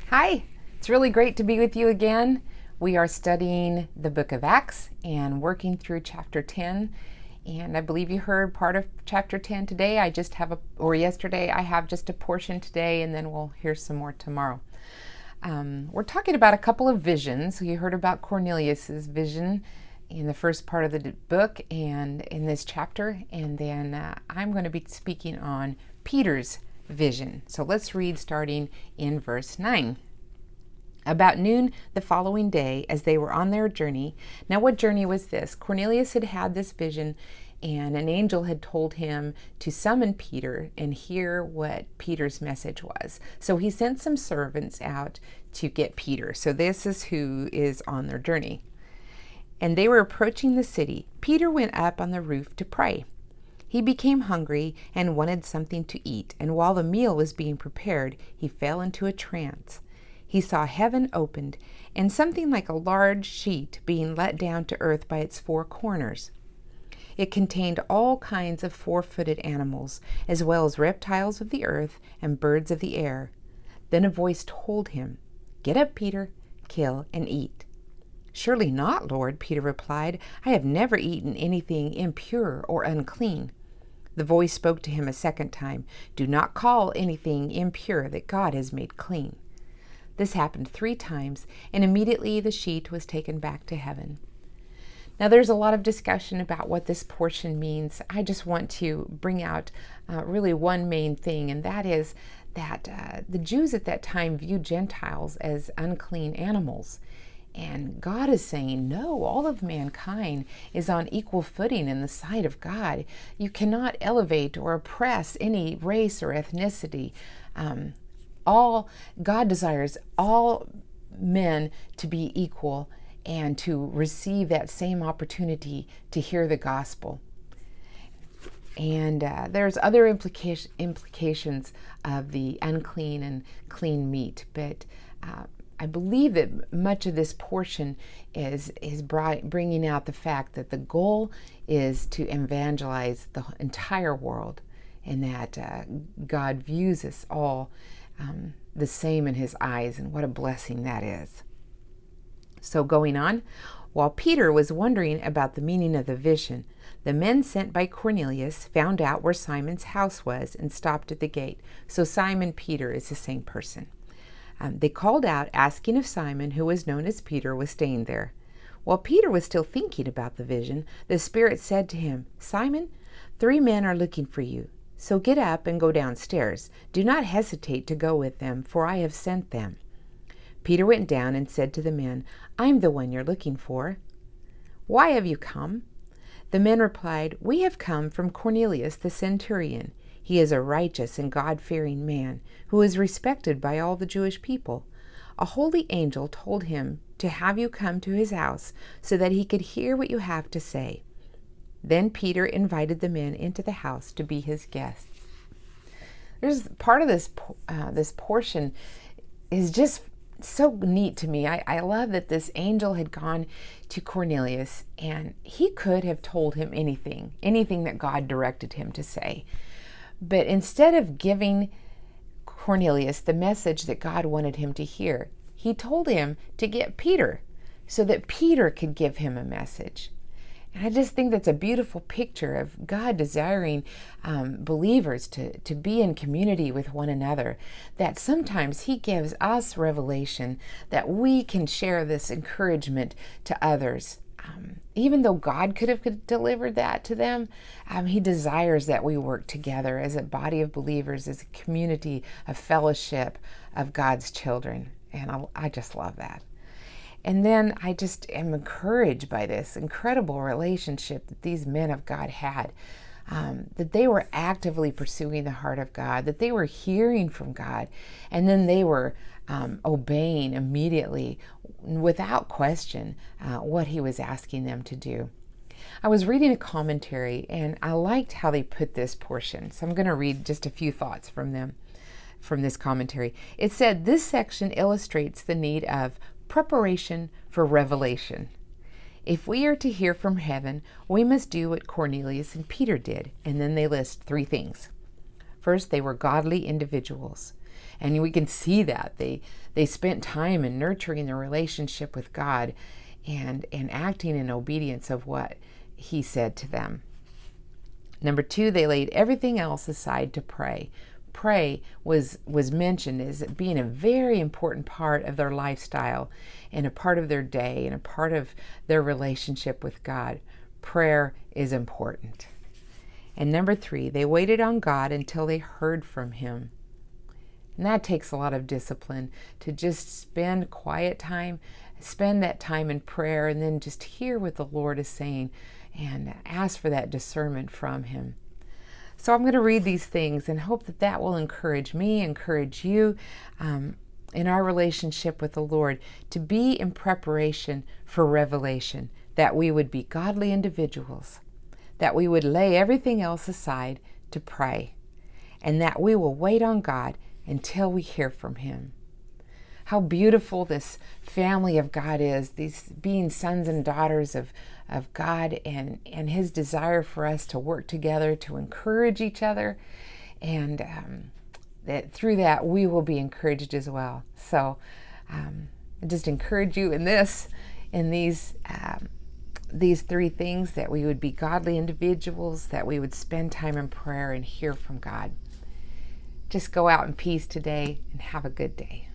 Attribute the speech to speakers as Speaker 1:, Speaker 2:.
Speaker 1: Hi, it's really great to be with you again. We are studying the book of Acts and working through chapter 10. And I believe you heard part of chapter 10 today. Yesterday, I have just a portion today, and then we'll hear some more tomorrow. We're talking about a couple of visions. You heard about Cornelius's vision in the first part of the book and in this chapter. And then I'm going to be speaking on Peter's vision. So let's read starting in verse 9. About noon the following day, as they were on their journey. Now, what journey was this? Cornelius had had this vision, and an angel had told him to summon Peter and hear what Peter's message was. So he sent some servants out to get Peter. So this is who is on their journey. And they were approaching the city. Peter went up on the roof to pray. He became hungry and wanted something to eat, and while the meal was being prepared, he fell into a trance. He saw heaven opened, and something like a large sheet being let down to earth by its four corners. It contained all kinds of four-footed animals, as well as reptiles of the earth and birds of the air. Then a voice told him, "Get up, Peter, kill and eat." "Surely not, Lord," Peter replied. "I have never eaten anything impure or unclean." The voice spoke to him a second time. "Do not call anything impure that God has made clean." This happened 3 times, and immediately the sheet was taken back to heaven. Now, there's a lot of discussion about what this portion means. I just want to bring out really one main thing, and that is that the Jews at that time viewed Gentiles as unclean animals. And God is saying, no, all of mankind is on equal footing in the sight of God. You cannot elevate or oppress any race or ethnicity. God desires all men to be equal and to receive that same opportunity to hear the gospel. And there's other implications of the unclean and clean meat, but I believe that much of this portion is bringing out the fact that the goal is to evangelize the entire world, and that God views us all the same in his eyes, and what a blessing that is. So going on, while Peter was wondering about the meaning of the vision, the men sent by Cornelius found out where Simon's house was and stopped at the gate. So Simon Peter is the same person. They called out, asking if Simon, who was known as Peter, was staying there. While Peter was still thinking about the vision, the Spirit said to him, "Simon, 3 men are looking for you. So get up and go downstairs. Do not hesitate to go with them, for I have sent them." Peter went down and said to the men, "I'm the one you're looking for." "Why have you come?" The men replied, "We have come from Cornelius the centurion. He is a righteous and God-fearing man who is respected by all the Jewish people. A holy angel told him to have you come to his house so that he could hear what you have to say." Then Peter invited the men into the house to be his guests. There's part of this portion is just so neat to me. I love that this angel had gone to Cornelius, and he could have told him anything that God directed him to say. But instead of giving Cornelius the message that God wanted him to hear, he told him to get Peter so that Peter could give him a message. And I just think that's a beautiful picture of God desiring believers to be in community with one another, that sometimes he gives us revelation that we can share this encouragement to others. Even though God could have delivered that to them, he desires that we work together as a body of believers, as a community, a fellowship of God's children. And I just love that. And then I just am encouraged by this incredible relationship that these men of God had, that they were actively pursuing the heart of God, that they were hearing from God, and then they were obeying immediately, without question, what he was asking them to do. I was reading a commentary, and I liked how they put this portion. So I'm going to read just a few thoughts from this commentary. It said, "This section illustrates the need of preparation for revelation. If we are to hear from heaven, we must do what Cornelius and Peter did." And then they list 3 things. First, they were godly individuals. And we can see that they spent time in nurturing their relationship with God and acting in obedience of what he said to them. Number 2, they laid everything else aside to pray. Pray was mentioned as being a very important part of their lifestyle and a part of their day and a part of their relationship with God. Prayer is important. And number 3, they waited on God until they heard from him. And that takes a lot of discipline to just spend quiet time, spend that time in prayer, and then just hear what the Lord is saying and ask for that discernment from him. So I'm going to read these things and hope that that will encourage me, encourage you in our relationship with the Lord to be in preparation for revelation, that we would be godly individuals, that we would lay everything else aside to pray, and that we will wait on God until we hear from him. How beautiful this family of God is, these being sons and daughters of God, and his desire for us to work together, to encourage each other, and that through that we will be encouraged as well. So I just encourage you in these 3 things, that we would be godly individuals, that we would spend time in prayer and hear from God. Just go out in peace today and have a good day.